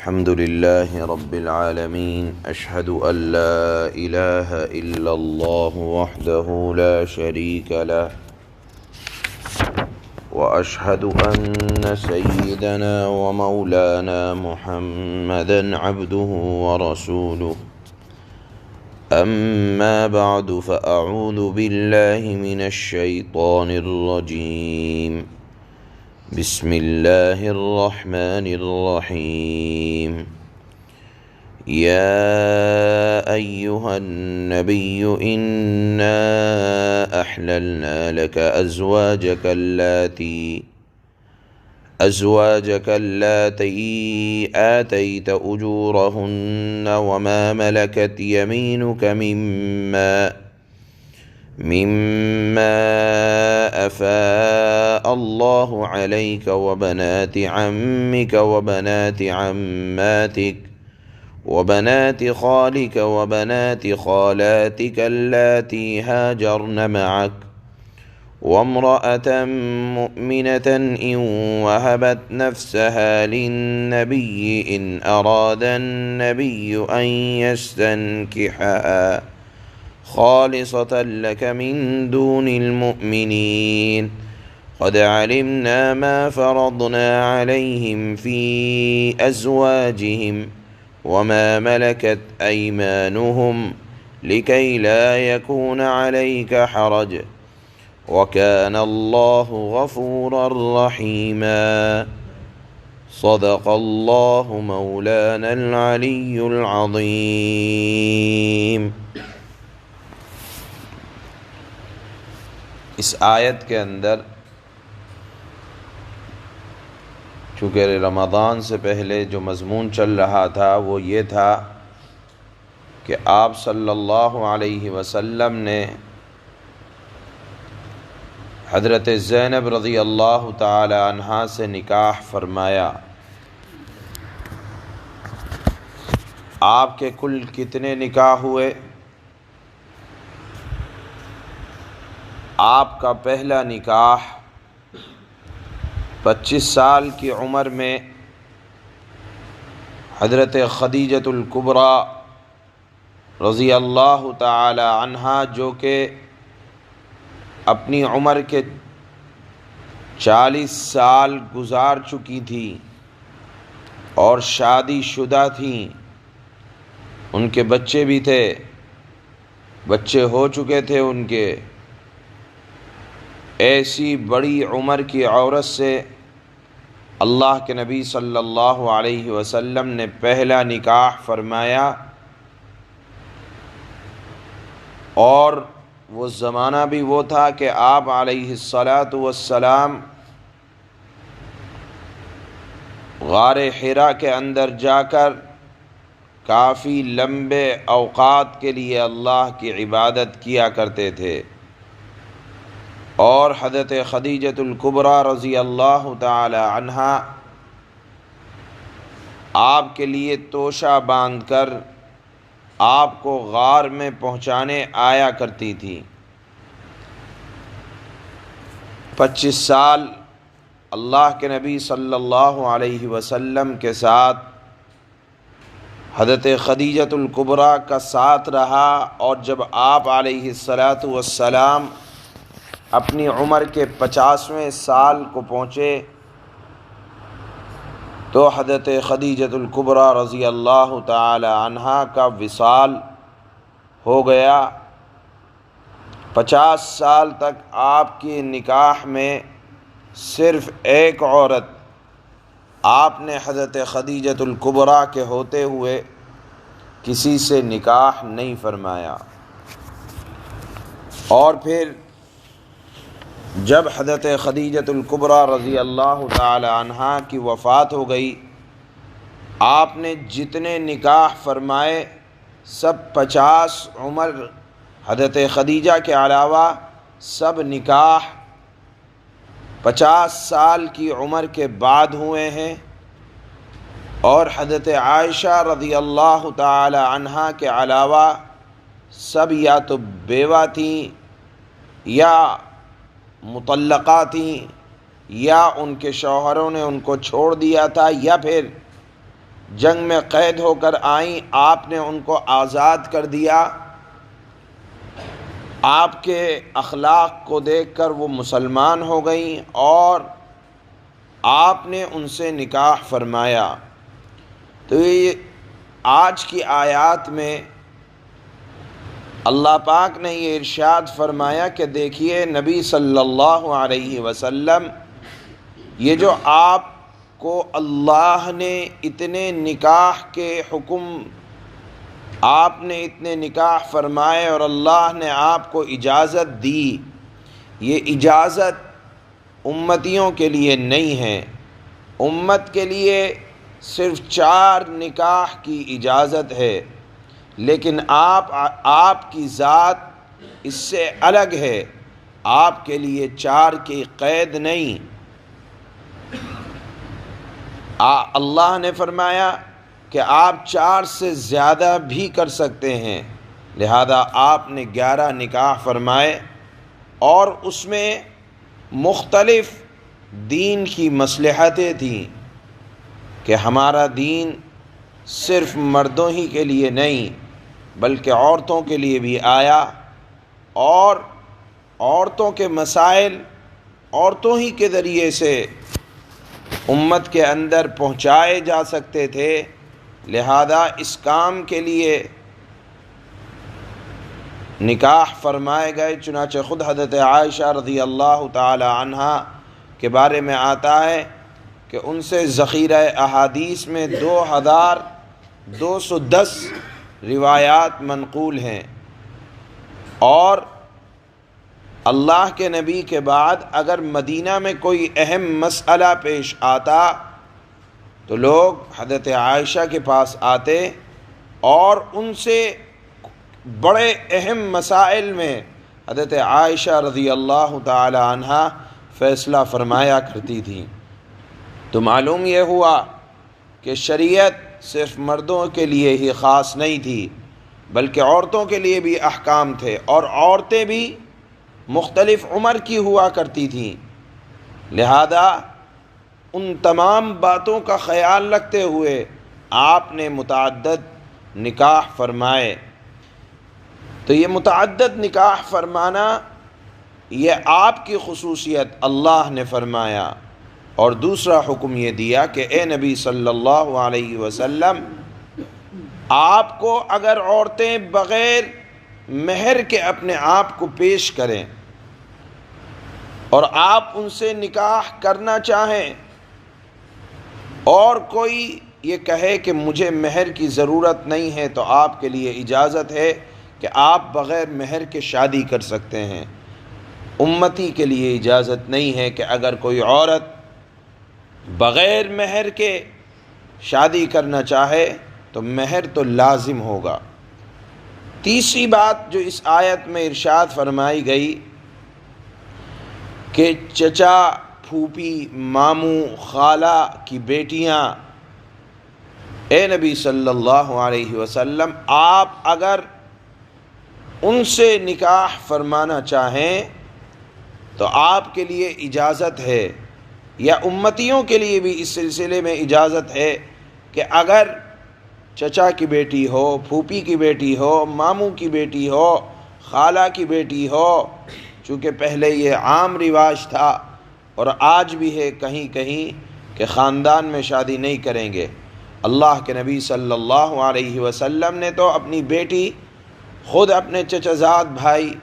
الحمد لله رب العالمين أشهد أن لا إله إلا الله وحده لا شريك له وأشهد أن سيدنا ومولانا محمدا عبده ورسوله أما بعد فأعوذ بالله من الشيطان الرجيم بسم الله الرحمن الرحيم يا أيها النبي إنا أحللنا لك أزواجك اللاتي آتيت أجورهن وما ملكت يمينك مما أفاء الله عليك وبنات عمك وبنات عماتك وبنات خالك وبنات خالاتك اللاتي هاجرن معك وامرأة مؤمنة إن وهبت نفسها للنبي إن أراد النبي أن يستنكحها خالصة لك من دون المؤمنين قد علمنا ما فرضنا عليهم في أزواجهم وما ملكت أيمانهم لكي لا يكون عليك حرج وكان الله غفورا رحيما صدق الله مولانا العلي العظيم۔ اس آیت کے اندر چونکہ رمضان سے پہلے جو مضمون چل رہا تھا وہ یہ تھا کہ آپ صلی اللہ علیہ وسلم نے حضرت زینب رضی اللہ تعالی عنہا سے نکاح فرمایا۔ آپ کے کل کتنے نکاح ہوئے؟ آپ کا پہلا نکاح 25 سال کی عمر میں حضرت خدیجۃ الکبریٰ رضی اللہ تعالی عنہا جو کہ اپنی عمر کے 40 سال گزار چکی تھی اور شادی شدہ تھیں، ان کے بچے بھی تھے، بچے ہو چکے تھے ان کے، ایسی بڑی عمر کی عورت سے اللہ کے نبی صلی اللہ علیہ وسلم نے پہلا نکاح فرمایا، اور وہ زمانہ بھی وہ تھا کہ آپ علیہ السلام غار حرا کے اندر جا کر کافی لمبے اوقات کے لیے اللہ کی عبادت کیا کرتے تھے، اور حضرت خدیجۃ الکبریٰ رضی اللہ تعالی عنہا آپ کے لیے توشہ باندھ کر آپ کو غار میں پہنچانے آیا کرتی تھی۔ 25 سال اللہ کے نبی صلی اللہ علیہ وسلم کے ساتھ حضرت خدیجۃ الکبریٰ کا ساتھ رہا، اور جب آپ علیہ السلام اپنی عمر کے 50ویں سال کو پہنچے تو حضرت خدیجۃ الکبریٰ رضی اللہ تعالی عنہا کا وصال ہو گیا۔ 50 سال تک آپ کے نکاح میں صرف ایک عورت، آپ نے حضرت خدیجۃ الکبریٰ کے ہوتے ہوئے کسی سے نکاح نہیں فرمایا۔ اور پھر جب حضرت خدیجۃ الکبریٰ رضی اللہ تعالی عنہا کی وفات ہو گئی، آپ نے جتنے نکاح فرمائے سب 50 عمر حضرت خدیجہ کے علاوہ سب نکاح 50 سال کی عمر کے بعد ہوئے ہیں، اور حضرت عائشہ رضی اللہ تعالی عنہا کے علاوہ سب یا تو بیوہ تھیں یا مطلقہ تھیں یا ان کے شوہروں نے ان کو چھوڑ دیا تھا یا پھر جنگ میں قید ہو کر آئیں، آپ نے ان کو آزاد کر دیا۔ آپ کے اخلاق کو دیکھ کر وہ مسلمان ہو گئیں اور آپ نے ان سے نکاح فرمایا۔ تو یہ آج کی آیات میں اللہ پاک نے یہ ارشاد فرمایا کہ دیکھیے نبی صلی اللہ علیہ وسلم، یہ جو آپ کو اللہ نے اتنے نکاح کے حکم، آپ نے اتنے نکاح فرمائے اور اللہ نے آپ کو اجازت دی، یہ اجازت امتیوں کے لیے نہیں ہے۔ امت کے لیے صرف 4 نکاح کی اجازت ہے، لیکن آپ کی ذات اس سے الگ ہے، آپ کے لیے 4 کی قید نہیں۔ اللہ نے فرمایا کہ آپ 4 سے زیادہ بھی کر سکتے ہیں، لہذا آپ نے 11 نکاح فرمائے، اور اس میں مختلف دین کی مصلحتیں تھیں کہ ہمارا دین صرف مردوں ہی کے لیے نہیں بلکہ عورتوں کے لیے بھی آیا، اور عورتوں کے مسائل عورتوں ہی کے ذریعے سے امت کے اندر پہنچائے جا سکتے تھے، لہذا اس کام کے لیے نکاح فرمائے گئے۔ چنانچہ خود حضرت عائشہ رضی اللہ تعالی عنہا کے بارے میں آتا ہے کہ ان سے ذخیرہ احادیث میں 2210 روایات منقول ہیں، اور اللہ کے نبی کے بعد اگر مدینہ میں کوئی اہم مسئلہ پیش آتا تو لوگ حضرت عائشہ کے پاس آتے اور ان سے بڑے اہم مسائل میں حضرت عائشہ رضی اللہ تعالی عنہا فیصلہ فرمایا کرتی تھی۔ تو معلوم یہ ہوا کہ شریعت صرف مردوں کے لیے ہی خاص نہیں تھی بلکہ عورتوں کے لیے بھی احکام تھے، اور عورتیں بھی مختلف عمر کی ہوا کرتی تھیں، لہذا ان تمام باتوں کا خیال رکھتے ہوئے آپ نے متعدد نکاح فرمائے۔ تو یہ متعدد نکاح فرمانا یہ آپ کی خصوصیت اللہ نے فرمایا، اور دوسرا حکم یہ دیا کہ اے نبی صلی اللہ علیہ وسلم، آپ کو اگر عورتیں بغیر مہر کے اپنے آپ کو پیش کریں اور آپ ان سے نکاح کرنا چاہیں، اور کوئی یہ کہے کہ مجھے مہر کی ضرورت نہیں ہے، تو آپ کے لیے اجازت ہے کہ آپ بغیر مہر کے شادی کر سکتے ہیں۔ امتی کے لیے اجازت نہیں ہے کہ اگر کوئی عورت بغیر مہر کے شادی کرنا چاہے تو مہر تو لازم ہوگا۔ تیسری بات جو اس آیت میں ارشاد فرمائی گئی کہ چچا، پھوپھی، ماموں، خالہ کی بیٹیاں، اے نبی صلی اللہ علیہ وسلم، آپ اگر ان سے نکاح فرمانا چاہیں تو آپ کے لیے اجازت ہے، یا امتیوں کے لیے بھی اس سلسلے میں اجازت ہے کہ اگر چچا کی بیٹی ہو، پھوپھی کی بیٹی ہو، ماموں کی بیٹی ہو، خالہ کی بیٹی ہو، چونکہ پہلے یہ عام رواج تھا اور آج بھی ہے کہیں کہیں کہ خاندان میں شادی نہیں کریں گے۔ اللہ کے نبی صلی اللہ علیہ وسلم نے تو اپنی بیٹی خود اپنے چچا زاد بھائی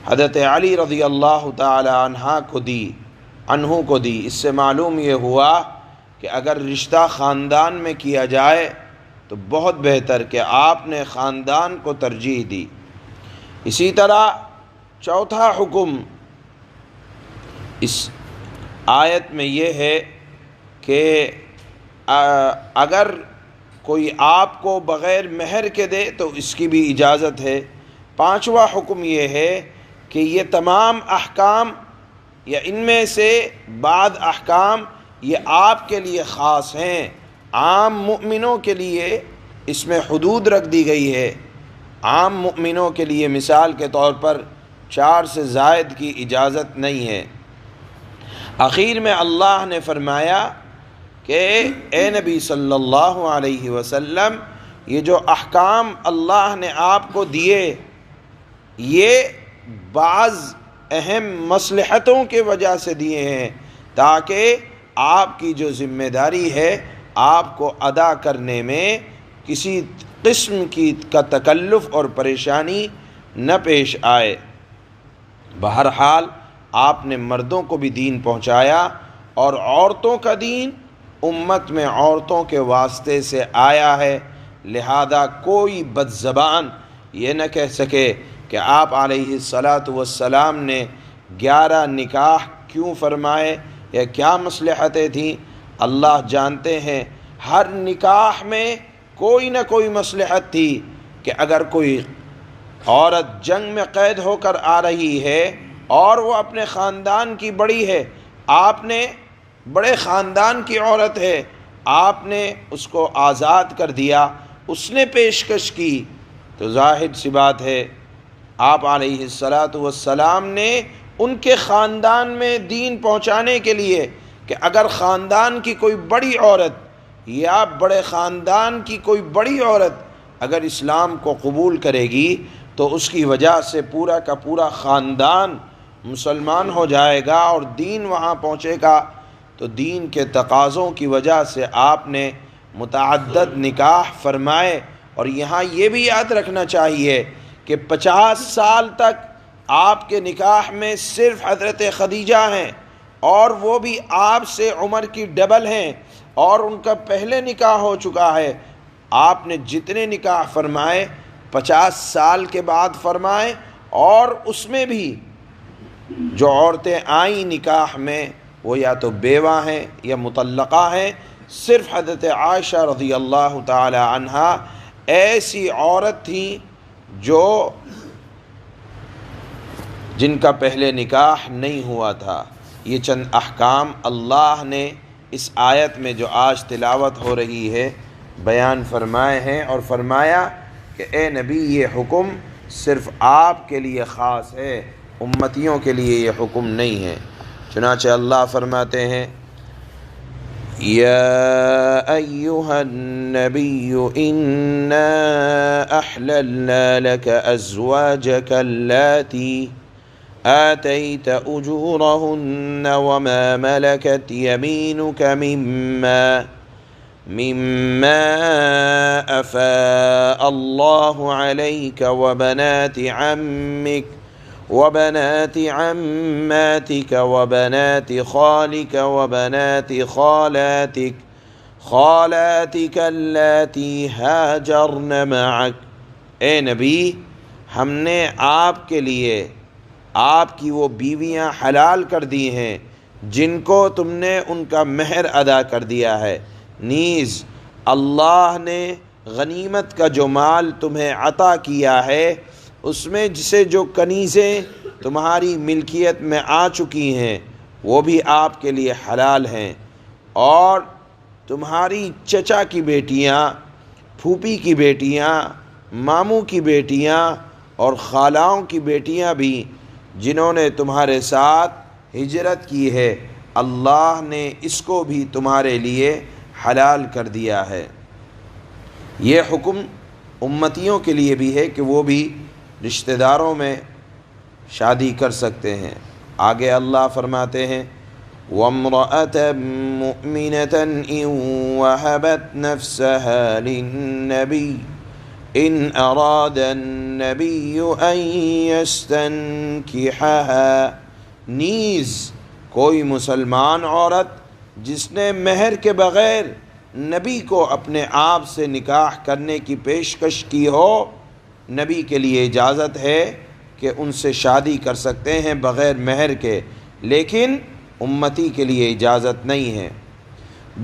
حضرت علی رضی اللہ تعالی عنہ کو دی۔ اس سے معلوم یہ ہوا کہ اگر رشتہ خاندان میں کیا جائے تو بہت بہتر کہ آپ نے خاندان کو ترجیح دی۔ اسی طرح چوتھا حکم اس آیت میں یہ ہے کہ اگر کوئی آپ کو بغیر مہر کے دے تو اس کی بھی اجازت ہے۔ پانچواں حکم یہ ہے کہ یہ تمام احکام یا ان میں سے بعض احکام یہ آپ کے لیے خاص ہیں، عام مؤمنوں کے لیے اس میں حدود رکھ دی گئی ہے۔ عام مؤمنوں کے لیے مثال کے طور پر 4 سے زائد کی اجازت نہیں ہے۔ آخر میں اللہ نے فرمایا کہ اے نبی صلی اللہ علیہ وسلم، یہ جو احکام اللہ نے آپ کو دیے، یہ بعض اہم مصلحتوں کے وجہ سے دیے ہیں، تاکہ آپ کی جو ذمہ داری ہے آپ کو ادا کرنے میں کسی قسم کا تکلف اور پریشانی نہ پیش آئے۔ بہرحال آپ نے مردوں کو بھی دین پہنچایا، اور عورتوں کا دین امت میں عورتوں کے واسطے سے آیا ہے، لہذا کوئی بد زبان یہ نہ کہہ سکے کہ آپ علیہ الصلاۃ نے 11 نکاح کیوں فرمائے یا کیا مصلحتیں تھیں۔ اللہ جانتے ہیں ہر نکاح میں کوئی نہ کوئی مصلحت تھی، کہ اگر کوئی عورت جنگ میں قید ہو کر آ رہی ہے اور وہ اپنے خاندان کی بڑی ہے، آپ نے بڑے خاندان کی عورت ہے، آپ نے اس کو آزاد کر دیا، اس نے پیشکش کی، تو ظاہر سی بات ہے آپ علیہ السلام نے ان کے خاندان میں دین پہنچانے کے لیے کہ اگر خاندان کی کوئی بڑی عورت یا بڑے خاندان کی کوئی بڑی عورت اگر اسلام کو قبول کرے گی تو اس کی وجہ سے پورا کا پورا خاندان مسلمان ہو جائے گا اور دین وہاں پہنچے گا۔ تو دین کے تقاضوں کی وجہ سے آپ نے متعدد نکاح فرمائے۔ اور یہاں یہ بھی یاد رکھنا چاہیے کہ 50 سال تک آپ کے نکاح میں صرف حضرت خدیجہ ہیں، اور وہ بھی آپ سے عمر کی ڈبل ہیں، اور ان کا پہلے نکاح ہو چکا ہے۔ آپ نے جتنے نکاح فرمائے 50 سال کے بعد فرمائے، اور اس میں بھی جو عورتیں آئیں نکاح میں وہ یا تو بیوہ ہیں یا مطلقہ ہیں۔ صرف حضرت عائشہ رضی اللہ تعالی عنہا ایسی عورت تھیں جن کا پہلے نکاح نہیں ہوا تھا۔ یہ چند احکام اللہ نے اس آیت میں جو آج تلاوت ہو رہی ہے بیان فرمائے ہیں، اور فرمایا کہ اے نبی یہ حکم صرف آپ کے لیے خاص ہے، امتیوں کے لیے یہ حکم نہیں ہے۔ چنانچہ اللہ فرماتے ہیں یا ایہا النبی انا احللنا لک ازواجک اللاتی آتیت اجورہن وما ملکت یمینک مما افاء اللہ علیک وبنات عماتك وبنات خالك وبنات خالاتك اللاتي هاجرن معك۔ اے نبی، ہم نے آپ کے لیے آپ کی وہ بیویاں حلال کر دی ہیں جن کو تم نے ان کا مہر ادا کر دیا ہے، نیز اللہ نے غنیمت کا جو مال تمہیں عطا کیا ہے اس میں جسے جو کنیزیں تمہاری ملکیت میں آ چکی ہیں وہ بھی آپ کے لیے حلال ہیں، اور تمہاری چچا کی بیٹیاں، پھوپھی کی بیٹیاں، ماموں کی بیٹیاں اور خالاؤں کی بیٹیاں بھی جنہوں نے تمہارے ساتھ ہجرت کی ہے، اللہ نے اس کو بھی تمہارے لیے حلال کر دیا ہے۔ یہ حکم امتیوں کے لیے بھی ہے کہ وہ بھی رشتہ داروں میں شادی کر سکتے ہیں۔ آگے اللہ فرماتے ہیں وَامْرَأَةً مُؤْمِنَةً إِن وَهَبَتْ نَفْسَهَا لِلنَّبِيِّ إِنْ أَرَادَ النَّبِيُّ أَن يَسْتَنْكِحَهَا، نیز کوئی مسلمان عورت جس نے مہر کے بغیر نبی کو اپنے آپ سے نکاح کرنے کی پیشکش کی ہو، نبی کے لیے اجازت ہے کہ ان سے شادی کر سکتے ہیں بغیر مہر کے، لیکن امتی کے لیے اجازت نہیں ہے،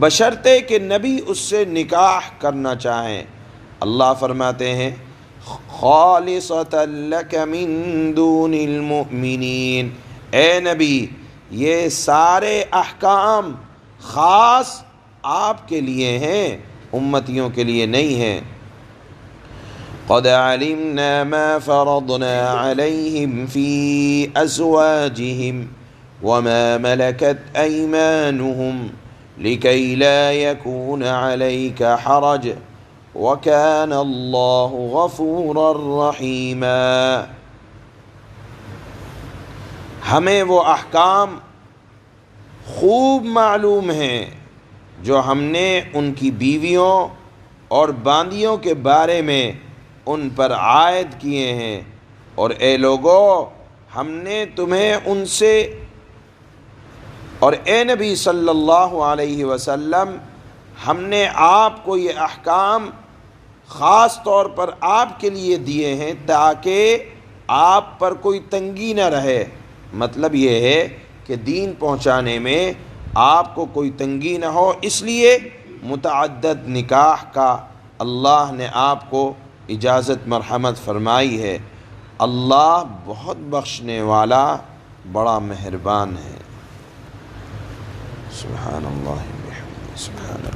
بشرطے کہ نبی اس سے نکاح کرنا چاہیں۔ اللہ فرماتے ہیں خالصۃ لک من دون المؤمنین، اے نبی یہ سارے احکام خاص آپ کے لیے ہیں، امتیوں کے لیے نہیں ہیں۔ قد علمنا ما فرضنا عليهم في أزواجهم وما ملكت أيمانهم لِكَيْ لَا يَكُونَ عَلَيْكَ حَرَجٌ وَكَانَ اللَّهُ غَفُورًا رَحِيمًا۔ ہمیں وہ احکام خوب معلوم ہیں جو ہم نے ان کی بیویوں اور باندیوں کے بارے میں ان پر عائد کیے ہیں، اور اے لوگو ہم نے تمہیں ان سے، اور اے نبی صلی اللہ علیہ وسلم ہم نے آپ کو یہ احکام خاص طور پر آپ کے لیے دیے ہیں تاکہ آپ پر کوئی تنگی نہ رہے۔ مطلب یہ ہے کہ دین پہنچانے میں آپ کو کوئی تنگی نہ ہو، اس لیے متعدد نکاح کا اللہ نے آپ کو اجازت مرحمت فرمائی ہے۔ اللہ بہت بخشنے والا، بڑا مہربان ہے۔ سبحان اللہ، سبحان اللہ۔